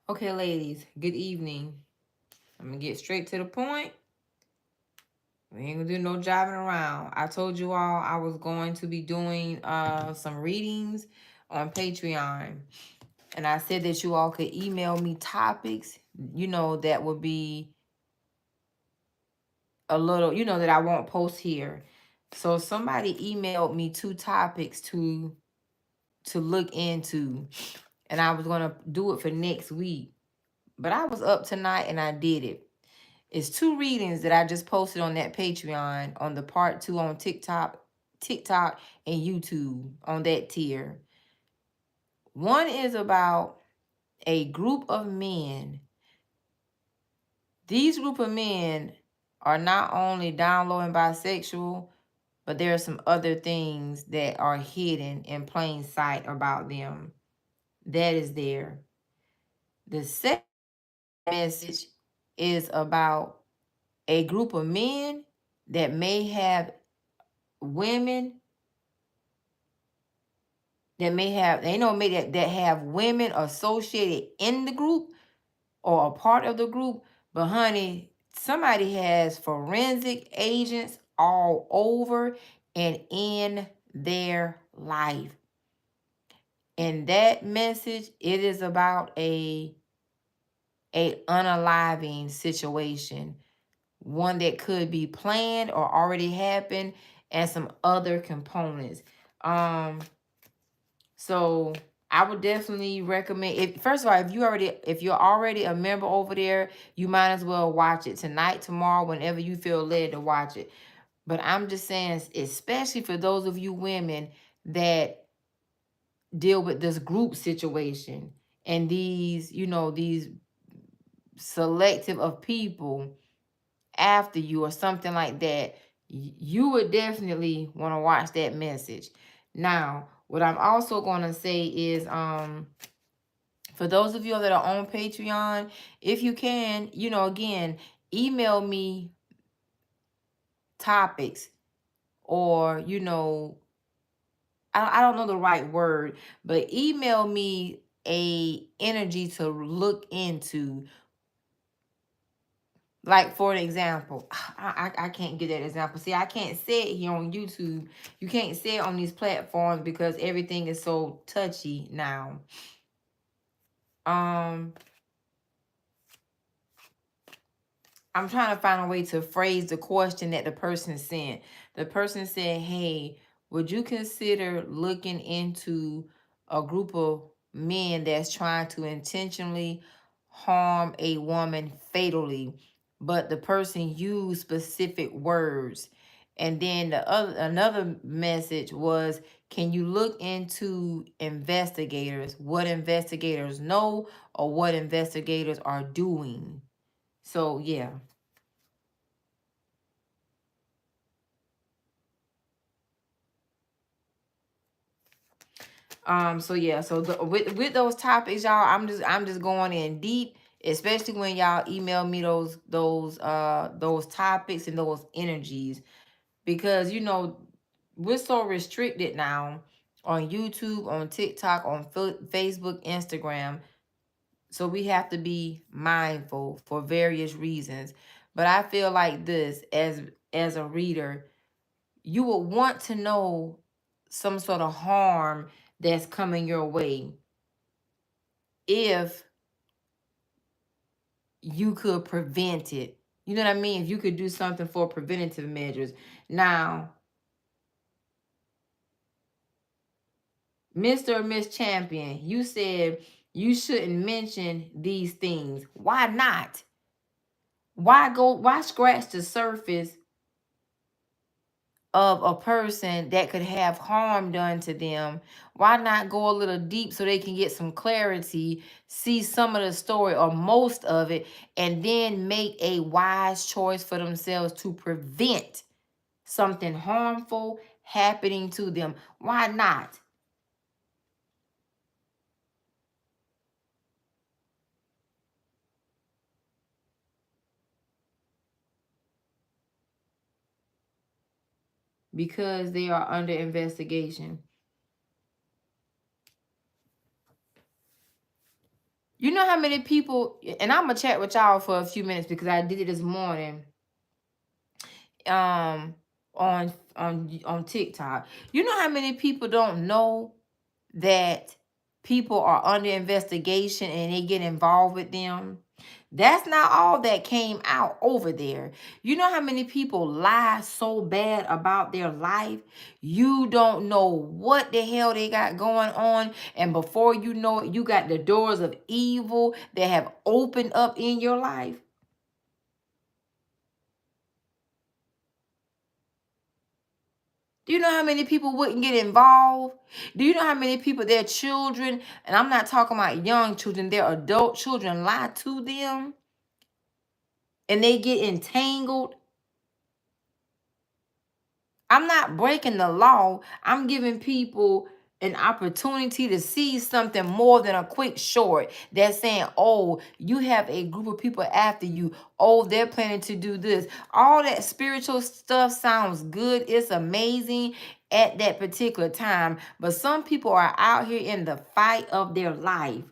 Okay, ladies, good evening. I'm gonna get straight to the point. We ain't gonna do no driving around. I told you all I was going to be doing some readings on Patreon. And I said that you all could email me topics, that would be a little, that I won't post here. So somebody emailed me 2 topics to look into, and I was gonna do it for next week. But I was up tonight and I did it. It's 2 readings that I just posted on that Patreon on the part 2 on TikTok and YouTube on that tier. One is about a group of men. These group of men are not only down low and bisexual, but there are some other things that are hidden in plain sight about them. That is there. The second message is about a group of men that may have women that have women associated in the group or a part of the group. But honey, somebody has forensic agents all over and in their life. And that message, it is about a unaliving situation, one that could be planned or already happened, and some other components. So I would definitely recommend, if first of all, if you're already a member over there, you might as well watch it tonight, tomorrow, whenever you feel led to watch it. But I'm just saying, especially for those of you women that deal with this group situation and these selective of people after you or something like that, you would definitely want to watch that message. Now, what I'm also going to say is, for those of you that are on Patreon, if you can, again, email me topics, or, I don't know the right word, but email me a energy to look into. Like, for an example, I can't give that example. See, I can't say it here on YouTube. You can't say it on these platforms because everything is so touchy now. I'm trying to find a way to phrase the question that the person sent. The person said, hey, would you consider looking into a group of men that's trying to intentionally harm a woman fatally, but the person used specific words? And then another message was, can you look into investigators, what investigators know or what investigators are doing? So yeah. So yeah, so with those topics, y'all, I'm just going in deep, especially when y'all email me those topics and those energies, because we're so restricted now on YouTube, on TikTok, on Facebook, Instagram. So we have to be mindful for various reasons. But I feel like this, as a reader, you will want to know some sort of harm that's coming your way if you could prevent it. You know what I mean? If you could do something for preventative measures. Now, Mr. or Miss Champion, you said you shouldn't mention these things. Why not? Why scratch the surface of a person that could have harm done to them? Why not go a little deep so they can get some clarity, see some of the story or most of it, and then make a wise choice for themselves to prevent something harmful happening to them? Why not? Because they are under investigation. You know how many people, and I'm gonna chat with y'all for a few minutes because I did it this morning. On TikTok. You know how many people don't know that people are under investigation and they get involved with them? That's not all that came out over there. You know how many people lie so bad about their life? You don't know what the hell they got going on. And before you know it, you got the doors of evil that have opened up in your life. Do you know how many people wouldn't get involved? Do you know how many people, their children, and I'm not talking about young children, their adult children lie to them and they get entangled? I'm not breaking the law. I'm giving people an opportunity to see something more than a quick short. They're saying, oh, you have a group of people after you. Oh, they're planning to do this. All that spiritual stuff sounds good. It's amazing at that particular time. But some people are out here in the fight of their life.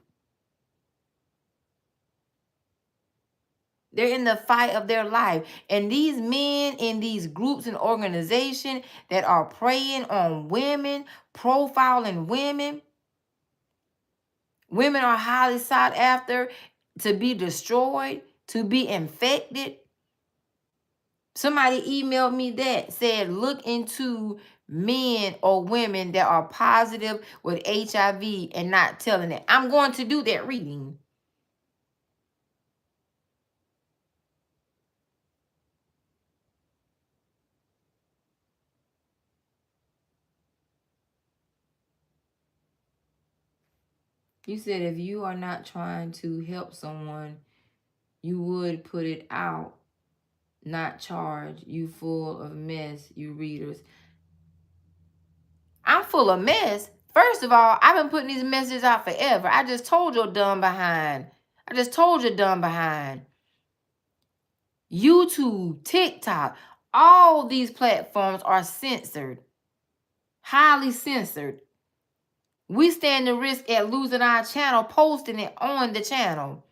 They're in the fight of their life. And these men in these groups and organizations that are preying on women, profiling women, women are highly sought after to be destroyed, to be infected. Somebody emailed me that, said, look into men or women that are positive with HIV and not telling it. I'm going to do that reading. You said if you are not trying to help someone, you would put it out, not charge. You full of mess, you readers. I'm full of mess. First of all, I've been putting these messages out forever. I just told your dumb behind. I just told your dumb behind. YouTube, TikTok, all these platforms are censored. Highly censored. We stand the risk at losing our channel, posting it on the channel.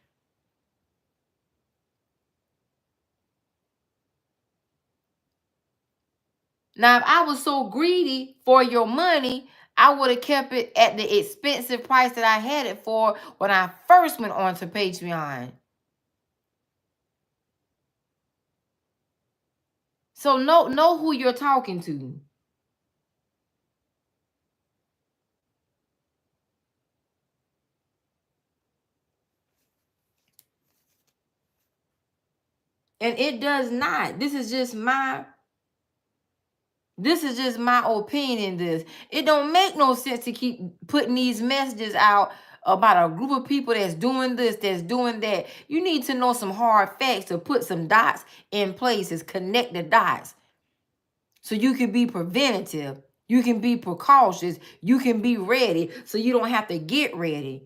Now, if I was so greedy for your money, I would have kept it at the expensive price that I had it for when I first went on to Patreon. So know who you're talking to. And it does not. This is just my opinion. It don't make no sense to keep putting these messages out about a group of people that's doing this, that's doing that. You need to know some hard facts to put some dots in places, connect the dots. So you can be preventative. You can be precautious. You can be ready so you don't have to get ready.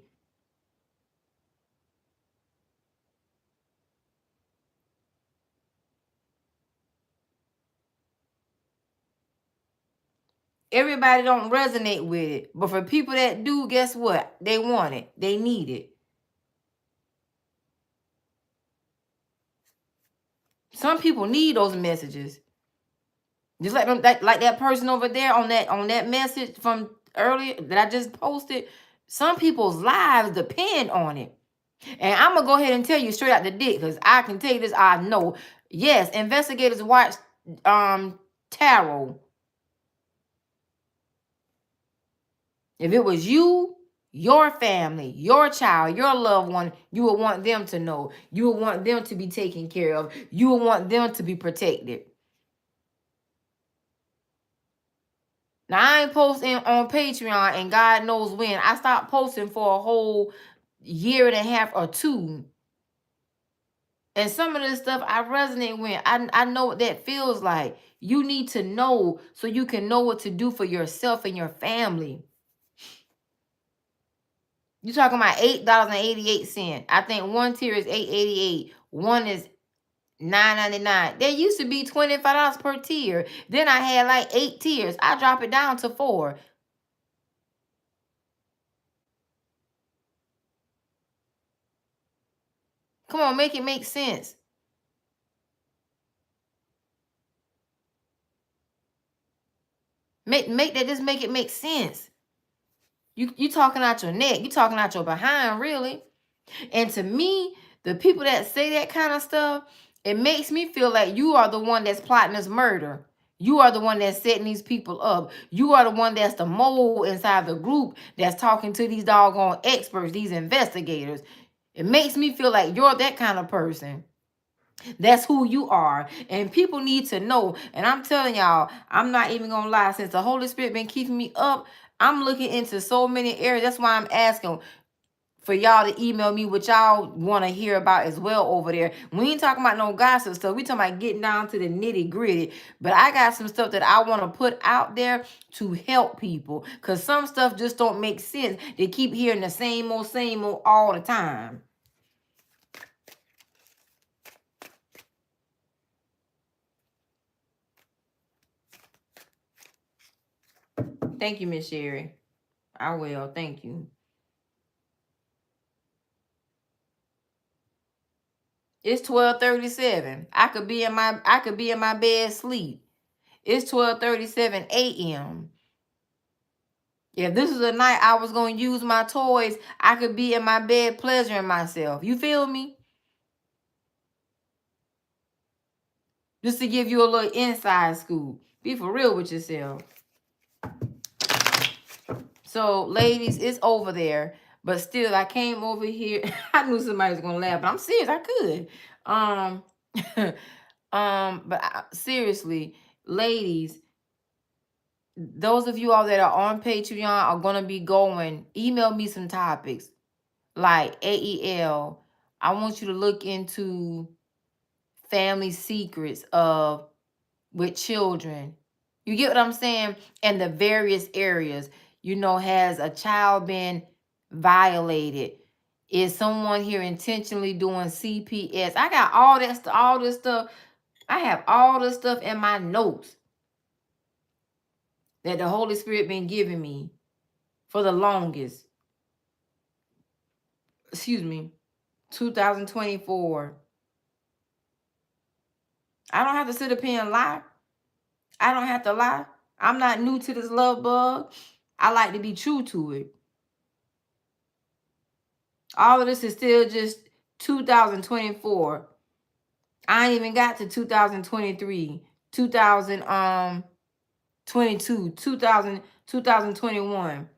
Everybody don't resonate with it. But for people that do, guess what? They want it. They need it. Some people need those messages. Just like them, like that person over there on that message from earlier that I just posted. Some people's lives depend on it. And I'm gonna go ahead and tell you straight out the dick, because I can tell you this, I know. Yes, investigators watch tarot. If it was you, your family, your child, your loved one, you would want them to know. You would want them to be taken care of. You would want them to be protected. Now, I ain't posting on Patreon, and God knows when. I stopped posting for a whole year and a half or two. And some of this stuff I resonate with. I know what that feels like. You need to know so you can know what to do for yourself and your family. You're talking about $8.88. I think one tier is $8.88. One is $9.99. There used to be $25 per tier. Then I had like 8 tiers. I drop it down to 4. Come on, make it make sense. Make that, just make it make sense. You talking out your neck. You talking out your behind, really. And to me, the people that say that kind of stuff, it makes me feel like you are the one that's plotting this murder. You are the one that's setting these people up. You are the one that's the mole inside the group that's talking to these doggone experts, these investigators. It makes me feel like you're that kind of person. That's who you are. And people need to know. And I'm telling y'all, I'm not even gonna lie, since the Holy Spirit been keeping me up, I'm looking into so many areas. That's why I'm asking for y'all to email me what y'all want to hear about as well over there. We ain't talking about no gossip stuff. We talking about getting down to the nitty gritty. But I got some stuff that I want to put out there to help people. Because some stuff just don't make sense. They keep hearing the same old all the time. Thank you, Miss Sherry. I will. Thank you. It's 12:37. I could be in my bed sleep. It's 12:37 a.m. If this is a night I was going to use my toys, I could be in my bed pleasuring myself. You feel me? Just to give you a little inside scoop. Be for real with yourself. So, ladies, it's over there. But still, I came over here. I knew somebody was going to laugh, but I'm serious. I could. Seriously, ladies, those of you all that are on Patreon are going to be going, email me some topics like AEL. I want you to look into family secrets of with children. You get what I'm saying? And the various areas, has a child been violated? Is someone here intentionally doing CPS? I got all this stuff. I have all this stuff in my notes that the Holy Spirit been giving me for the longest. Excuse me. 2024. I don't have to sit up here and lie. I don't have to lie. I'm not new to this love bug. I like to be true to it. All of this is still just 2024. I ain't even got to 2023, 2022, 2021.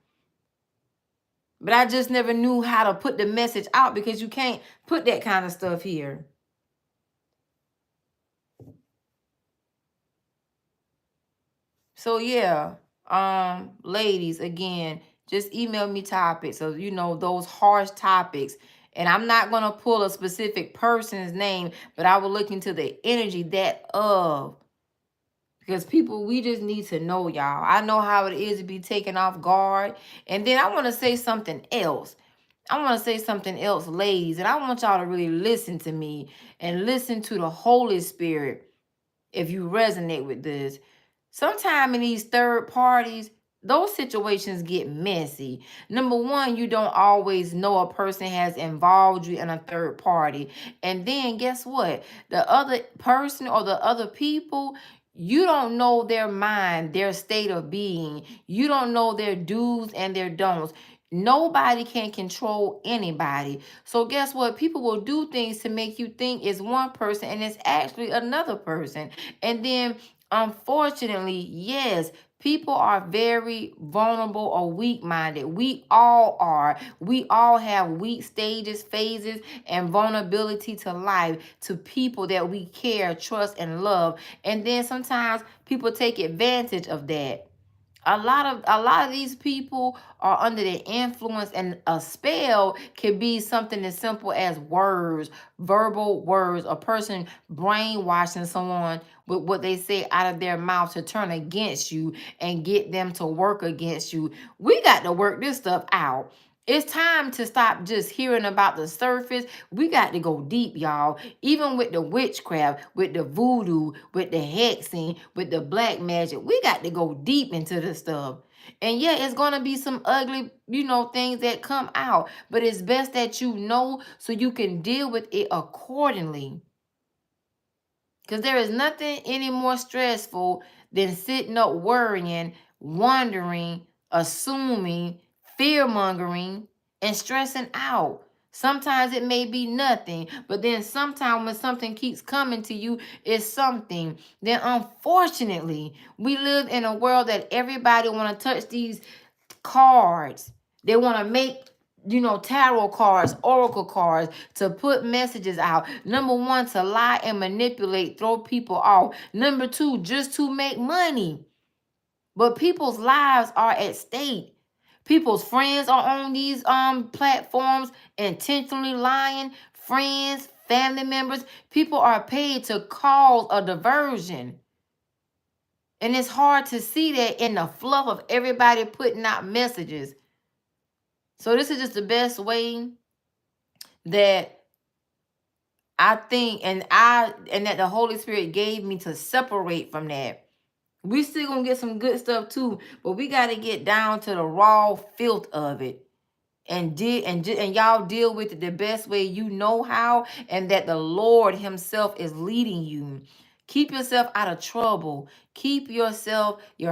But I just never knew how to put the message out because you can't put that kind of stuff here. So yeah, ladies, again, just email me topics of, those harsh topics. And I'm not going to pull a specific person's name, but I will look into the energy of. Because people, we just need to know, y'all. I know how it is to be taken off guard. And then I want to say something else. Ladies. And I want y'all to really listen to me and listen to the Holy Spirit if you resonate with this. Sometime in these third parties, those situations get messy. Number one, you don't always know a person has involved you in a third party. And then guess what? The other person or the other people, you don't know their mind, their state of being. You don't know their do's and their don'ts. Nobody can control anybody. So guess what? People will do things to make you think it's one person and it's actually another person. And then unfortunately, yes, people are very vulnerable or weak-minded. We all are. We all have weak stages, phases, and vulnerability to life, to people that we care, trust, and love. And then sometimes people take advantage of that. A lot of these people are under the influence, and a spell can be something as simple as words, verbal words, a person brainwashing someone with what they say out of their mouth to turn against you and get them to work against you. We got to work this stuff out. It's time to stop just hearing about the surface. We got to go deep, y'all. Even with the witchcraft, with the voodoo, with the hexing, with the black magic, we got to go deep into this stuff. And yeah, it's going to be some ugly, things that come out. But it's best that you know so you can deal with it accordingly. Because there is nothing any more stressful than sitting up worrying, wondering, assuming, fear mongering, and stressing out. Sometimes it may be nothing, but then sometimes when something keeps coming to you, it's something. Then unfortunately, we live in a world that everybody want to touch these cards. They want to make tarot cards, oracle cards, to put messages out. Number one, to lie and manipulate, throw people off. Number two, just to make money. But people's lives are at stake. People's friends are on these platforms intentionally lying. Friends, family members, people are paid to cause a diversion. And it's hard to see that in the fluff of everybody putting out messages. So this is just the best way that I think and that the Holy Spirit gave me to separate from that. We still gonna get some good stuff too, but we got to get down to the raw filth of it and y'all deal with it the best way you know how, and that the Lord himself is leading you. Keep yourself out of trouble. Keep your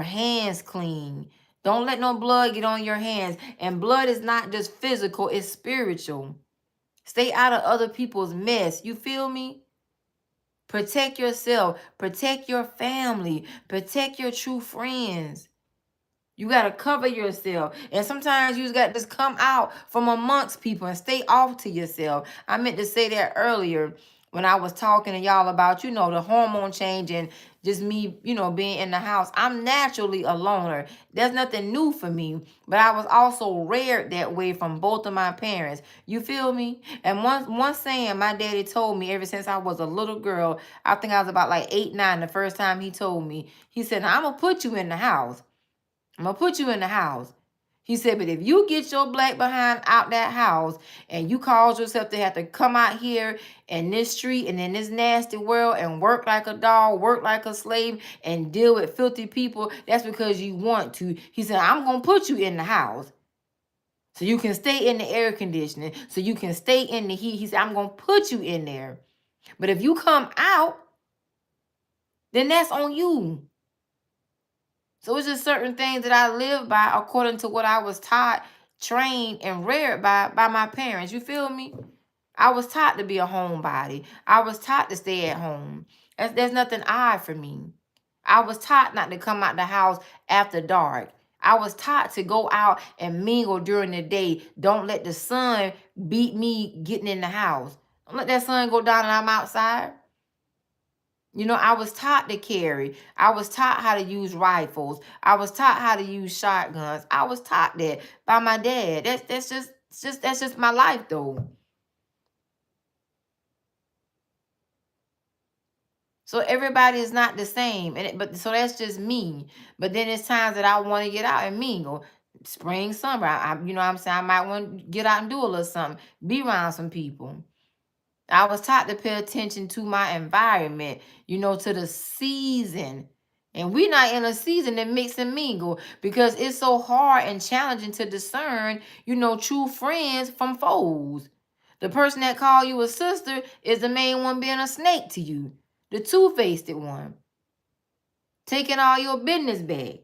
hands clean. Don't let no blood get on your hands. And blood is not just physical, it's spiritual. Stay out of other people's mess. You feel me? Protect yourself. Protect your family. Protect your true friends. You got to cover yourself. And sometimes you just got to just come out from amongst people and stay off to yourself. I meant to say that earlier when I was talking to y'all about, the hormone change and just me, being in the house. I'm naturally a loner. There's nothing new for me. But I was also reared that way from both of my parents. You feel me? And one saying my daddy told me ever since I was a little girl, I think I was about like 8, 9, the first time he told me. He said, "Now, I'm going to put you in the house. I'm going to put you in the house." He said, "But if you get your black behind out that house and you cause yourself to have to come out here in this street and in this nasty world and work like a dog, work like a slave, and deal with filthy people, that's because you want to." He said, "I'm going to put you in the house so you can stay in the air conditioning, so you can stay in the heat." He said, "I'm going to put you in there. But if you come out, then that's on you." So it's just certain things that I live by according to what I was taught, trained, and reared by my parents. You feel me? I was taught to be a homebody. I was taught to stay at home. There's nothing odd for me. I was taught not to come out the house after dark. I was taught to go out and mingle during the day. Don't let the sun beat me getting in the house. Don't let that sun go down and I'm outside. I was taught to carry. I was taught how to use rifles. I was taught how to use shotguns. I was taught that by my dad. That's just my life though. So everybody is not the same, so that's just me. But then it's times that I want to get out and mingle. Spring, summer, I'm saying I might want to get out and do a little something, be around some people. I was taught to pay attention to my environment, to the season. And we're not in a season to mix and mingle because it's so hard and challenging to discern, true friends from foes. The person that call you a sister is the main one being a snake to you, the two-faced one, taking all your business back.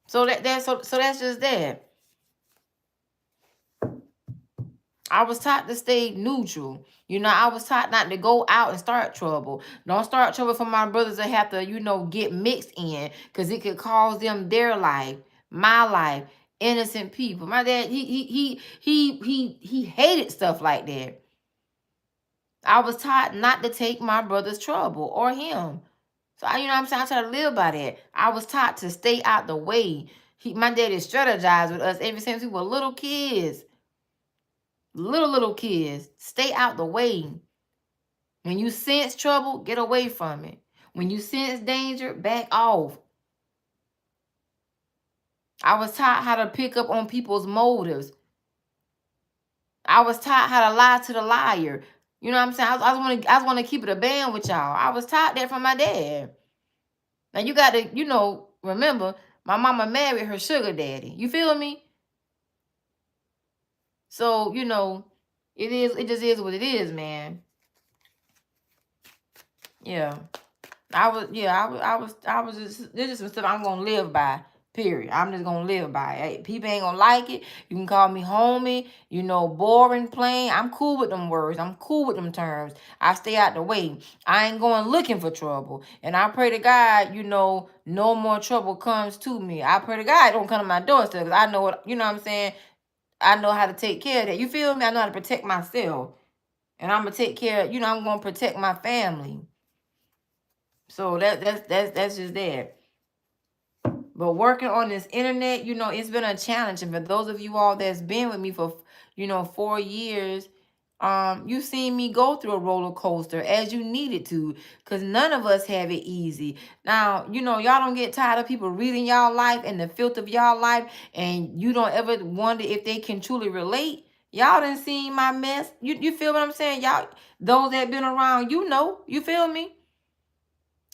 So that's just that. I was taught to stay neutral. I was taught not to go out and start trouble. Don't start trouble for my brothers that have to, get mixed in because it could cause them their life, my life, innocent people. My dad, he hated stuff like that. I was taught not to take my brother's trouble or him. So, I'm saying? I try to live by that. I was taught to stay out the way. My daddy strategized with us ever since we were little kids. Little kids, stay out the way. When you sense trouble, get away from it. When you sense danger, back off. I was taught how to pick up on people's motives. I was taught how to lie to the liar. You know what I'm saying? I want to keep it a band with y'all. I was taught that from my dad. Now you got to, Remember, my mama married her sugar daddy. You feel me? So, you know, it just is what it is, man. Yeah. I was just, this is some stuff I'm gonna live by. Period. I'm just gonna live by it. Hey, people ain't gonna like it. You can call me homie, you know, boring, plain. I'm cool with them words. I'm cool with them terms. I stay out the way. I ain't going looking for trouble. And I pray to God, you know, no more trouble comes to me. I pray to God it don't come to my doorstep, because I know what, you know what I'm saying? I know how to take care of that. You feel me? I know how to protect myself. And I'm gonna take care, you know, I'm gonna protect my family. So that's just that. But working on this internet, you know, it's been a challenge. And for those of you all that's been with me for, you know, 4 years, you've seen me go through a roller coaster as you needed to, because none of us have it easy. Now, you know, y'all don't get tired of people reading y'all life and the filth of y'all life, and you don't ever wonder if they can truly relate. Y'all done seen my mess. You feel what I'm saying? Y'all, those that been around, you know, you feel me?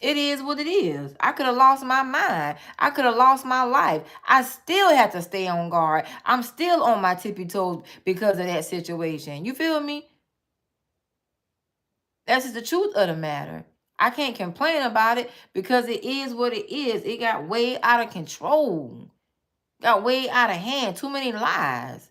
It is what it is. I could have lost my mind. I could have lost my life. I still have to stay on guard. I'm still on my tippy toes because of that situation. You feel me? That's just the truth of the matter. I can't complain about it because it is what it is. It got way out of control. Got way out of hand. Too many lies.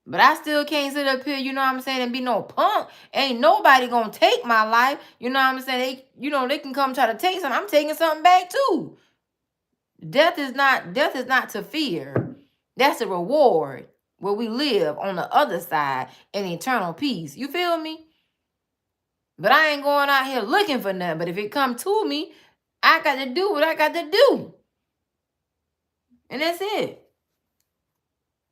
But I still can't sit up here, you know what I'm saying, and be no punk. Ain't nobody gonna take my life. You know what I'm saying? They, you know, they can come try to take something. I'm taking something back too. Death is not to fear. That's a reward where we live on the other side in eternal peace. You feel me? But I ain't going out here looking for nothing. But if it come to me, I got to do what I got to do. And that's it.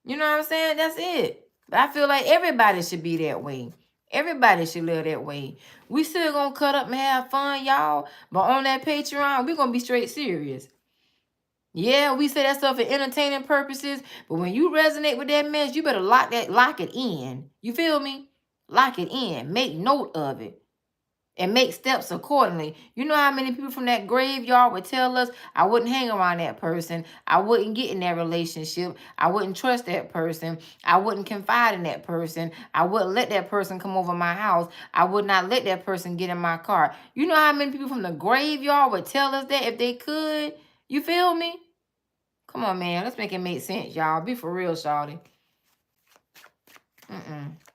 You know what I'm saying? That's it. But I feel like everybody should be that way. Everybody should live that way. We still gonna cut up and have fun, y'all. But on that Patreon, we gonna be straight serious. Yeah, we say that stuff for entertaining purposes, but when you resonate with that mess, you better lock it in. You feel me? Lock it in. Make note of it. And make steps accordingly. You know how many people from that graveyard would tell us, I wouldn't hang around that person. I wouldn't get in that relationship. I wouldn't trust that person. I wouldn't confide in that person. I wouldn't let that person come over my house. I would not let that person get in my car. You know how many people from the graveyard would tell us that if they could? You feel me? Come on, man. Let's make it make sense, y'all. Be for real, shawty.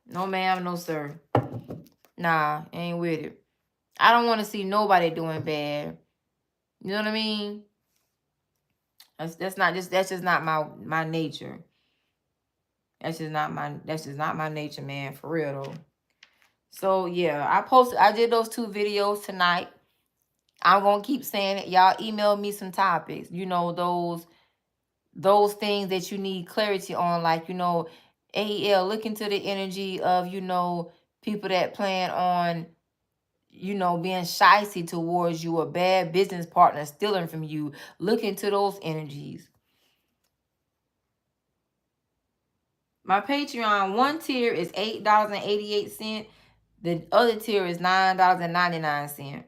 No, ma'am. No, sir. Nah, ain't with it. I don't want to see nobody doing bad. You know what I mean? That's just not my nature. That's just not my nature, man. For real though. So yeah, I did those 2 videos tonight. I'm gonna keep saying it. Y'all email me some topics. You know, those things that you need clarity on, like, you know, AEL, look into the energy of, you know, people that plan on, you know, being shicey towards you, a bad business partner stealing from you. Look into those energies. My Patreon, one tier is $8.88. The other tier is $9.99.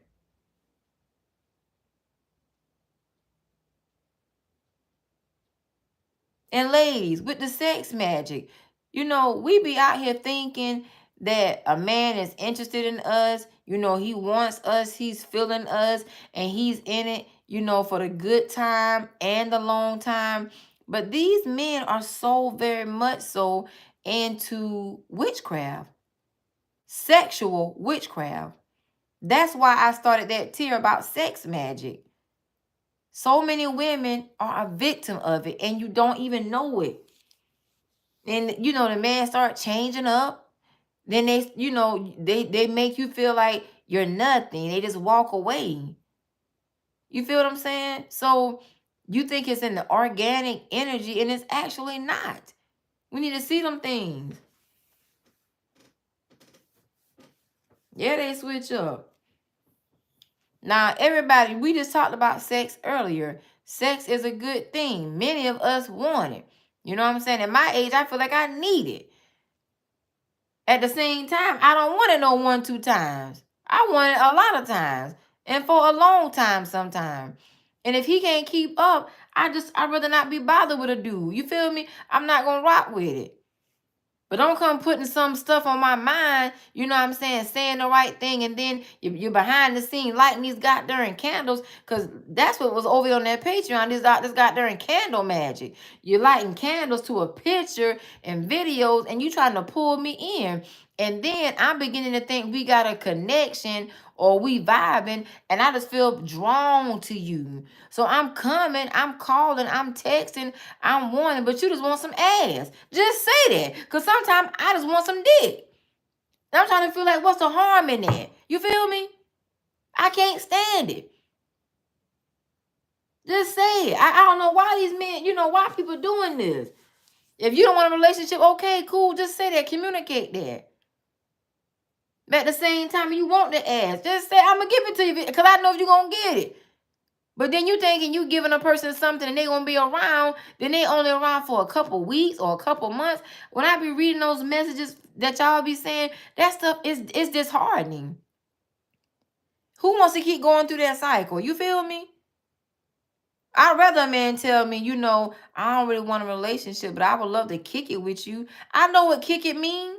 And ladies, with the sex magic, you know, we be out here thinking that a man is interested in us. You know, he wants us, he's feeling us, and he's in it, you know, for the good time and the long time. But these men are so very much so into witchcraft, sexual witchcraft. That's why I started that tier about sex magic. So many women are a victim of it, and you don't even know it. And you know, the man start changing up. Then they, you know, they make you feel like you're nothing. They just walk away. You feel what I'm saying? So you think it's in the organic energy, and it's actually not. We need to see them things. Yeah, they switch up. Now, everybody, we just talked about sex earlier. Sex is a good thing. Many of us want it. You know what I'm saying? At my age, I feel like I need it. At the same time, I don't want it no 1, 2 times. I want it a lot of times. And for a long time sometimes. And if he can't keep up, I'd rather not be bothered with a dude. You feel me? I'm not gonna rock with it. But don't come putting some stuff on my mind, you know what I'm saying, saying the right thing, and then you're behind the scene lighting these goddamn candles, because that's what was over on that Patreon, this goddamn candle magic. You're lighting candles to a picture and videos, and you trying to pull me in. And then I'm beginning to think we got a connection or we vibing, and I just feel drawn to you. So I'm coming, I'm calling, I'm texting, I'm wanting, but you just want some ass. Just say that. Because sometimes I just want some dick. And I'm trying to feel like, what's the harm in that? You feel me? I can't stand it. Just say it. I don't know why these men, why people doing this. If you don't want a relationship, okay, cool. Just say that. Communicate that. But at the same time, you want the ass. Just say, I'm going to give it to you because I know if you're going to get it. But then you thinking you giving a person something and they going to be around, then they only around for a couple weeks or a couple months. When I be reading those messages that y'all be saying, that stuff is disheartening. Who wants to keep going through that cycle? You feel me? I'd rather a man tell me, I don't really want a relationship, but I would love to kick it with you. I know what kick it mean.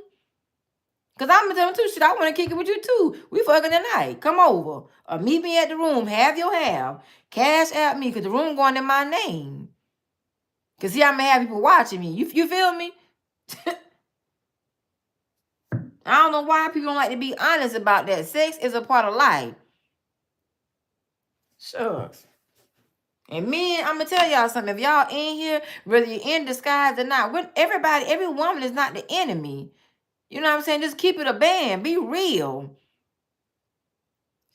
Because I'm going to tell him too, shit, I want to kick it with you too. We fucking tonight. Come over. Or meet me at the room. Have your half. Cash at me because the room going in my name. Because see, I'm going to have people watching me. You feel me? I don't know why people don't like to be honest about that. Sex is a part of life. Shucks. And men, I'm going to tell y'all something. If y'all in here, whether you're in disguise or not, every woman is not the enemy. You know what I'm saying? Just keep it a band. Be real.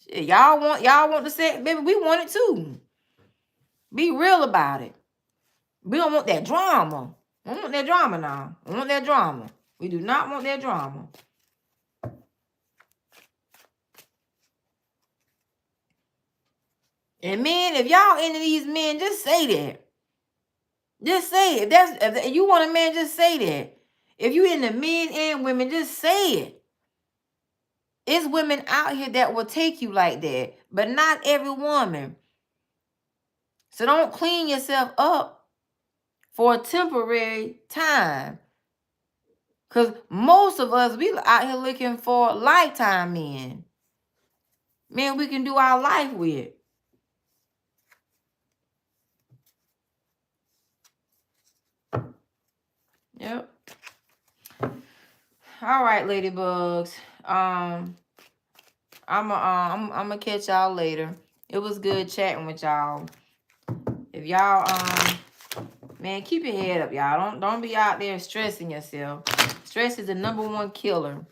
Shit, y'all want the sex, baby. We want it too. Be real about it. We don't want that drama. We don't want that drama now. We want that drama. We do not want that drama. And men, if y'all into these men, just say that. Just say it. If you want a man, just say that. If you into men and women, just say it. It's women out here that will take you like that, but not every woman. So don't clean yourself up for a temporary time. Because most of us, we out here looking for lifetime men. Men we can do our life with. Yep. All right, ladybugs. I'm gonna catch y'all later. It was good chatting with y'all. If y'all man, keep your head up, y'all. Don't be out there stressing yourself. Stress is the #1 killer.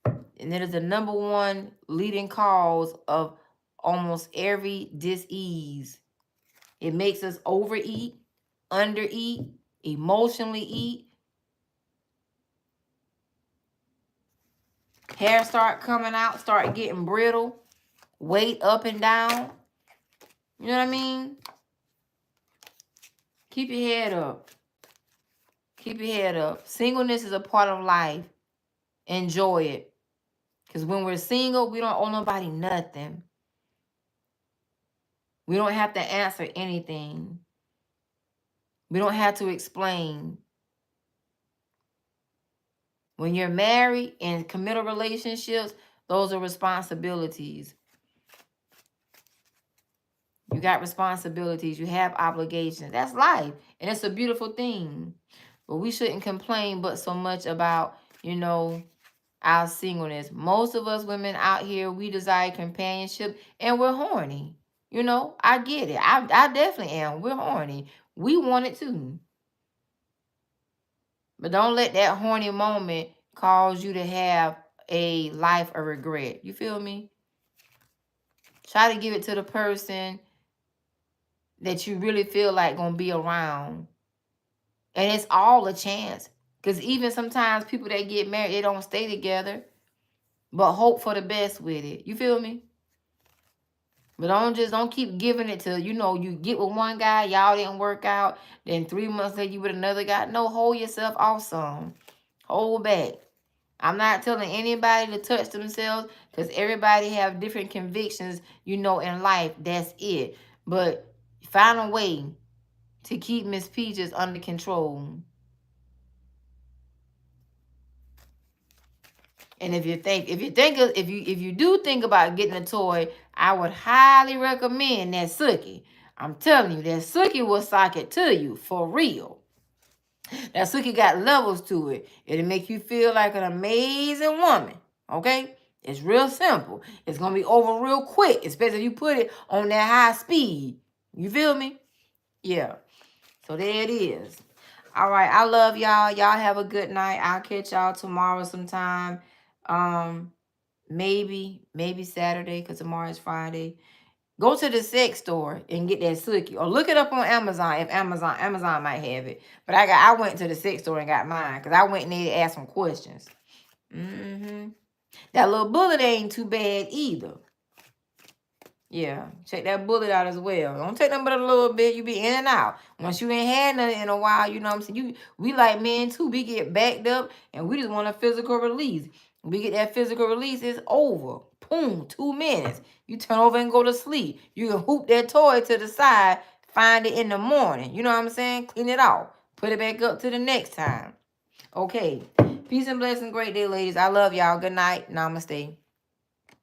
And it is the #1 leading cause of almost every disease. It makes us overeat, undereat, emotionally eat. Hair start coming out, start getting brittle, weight up and down. You know what I mean? Keep your head up. Keep your head up. Singleness is a part of life. Enjoy it. Because when we're single, we don't owe nobody nothing. We don't have to answer anything. We don't have to explain. When you're married and committed relationships, those are responsibilities. You got responsibilities. You have obligations. That's life. And it's a beautiful thing. But we shouldn't complain but so much about, our singleness. Most of us women out here, we desire companionship and we're horny. I get it. I definitely am. We're horny. We want it too. But don't let that horny moment cause you to have a life of regret. You feel me? Try to give it to the person that you really feel like gonna be around. And it's all a chance. Because even sometimes people that get married, they don't stay together. But hope for the best with it. You feel me? But don't keep giving it to, you get with one guy, y'all didn't work out. Then 3 months later, you with another guy. No, hold yourself off some. Hold back. I'm not telling anybody to touch themselves because everybody have different convictions, in life. That's it. But Find a way to keep Miss Peaches under control. And if you do think about getting a toy, I would highly recommend that Sookie. I'm telling you, that Sookie will sock it to you for real. That Sookie got levels to it. It'll make you feel like an amazing woman. Okay? It's real simple. It's gonna be over real quick, especially if you put it on that high speed. You feel me? Yeah. So there it is. All right. I love y'all. Y'all have a good night. I'll catch y'all tomorrow sometime. Maybe Saturday, because tomorrow is Friday. Go to the sex store and get that Sookie, or look it up on Amazon if Amazon might have it. But I went to the sex store and got mine because I went in there to ask some questions. That little bullet ain't too bad either. Yeah, check that bullet out as well. Don't take them but a little bit. You be in and out. Once you ain't had nothing in a while, you know what I'm saying? We like men too. We get backed up and we just want a physical release. We get that physical release, it's over. Boom, 2 minutes. You turn over and go to sleep. You can hoop that toy to the side, find it in the morning. You know what I'm saying? Clean it off. Put it back up to the next time. Okay. Peace and blessing. Great day, ladies. I love y'all. Good night. Namaste.